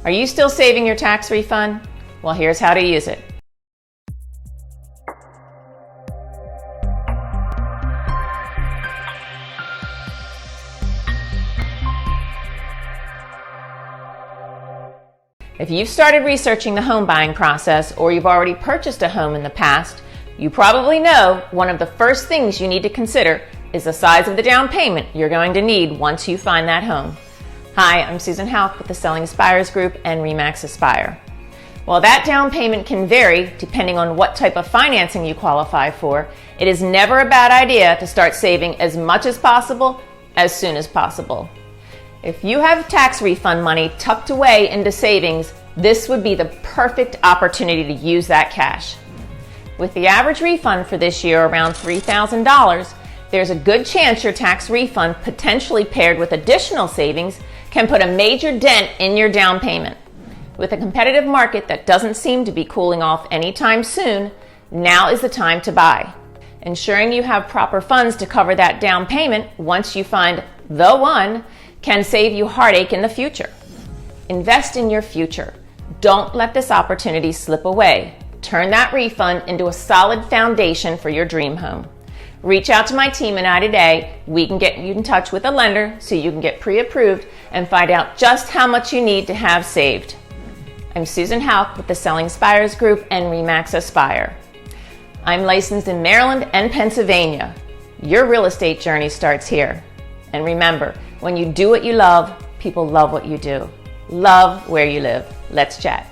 Are you still saving your tax refund? Well, here's how to use it. If you've started researching the home buying process, or you've already purchased a home in the past, you probably know one of the first things you need to consider is the size of the down payment you're going to need once you find that home. Hi, I'm Susan Houck with the Selling Aspires Group and RE/MAX Aspire. While that down payment can vary depending on what type of financing you qualify for, it is never a bad idea to start saving as much as possible as soon as possible. If you have tax refund money tucked away into savings, this would be the perfect opportunity to use that cash. With the average refund for this year around $3,000, there's a good chance your tax refund, potentially paired with additional savings, can put a major dent in your down payment. With a competitive market that doesn't seem to be cooling off anytime soon, now is the time to buy. Ensuring you have proper funds to cover that down payment once you find the one can save you heartache in the future. Invest in your future. Don't let this opportunity slip away. Turn that refund into a solid foundation for your dream home. Reach out to my team and I today. We can get you in touch with a lender so you can get pre-approved and find out just how much you need to have saved. I'm Susan Houck with the Selling Aspires Group and RE/MAX Aspire. I'm licensed in Maryland and Pennsylvania. Your real estate journey starts here. And remember, when you do what you love, people love what you do. Love where you live. Let's chat.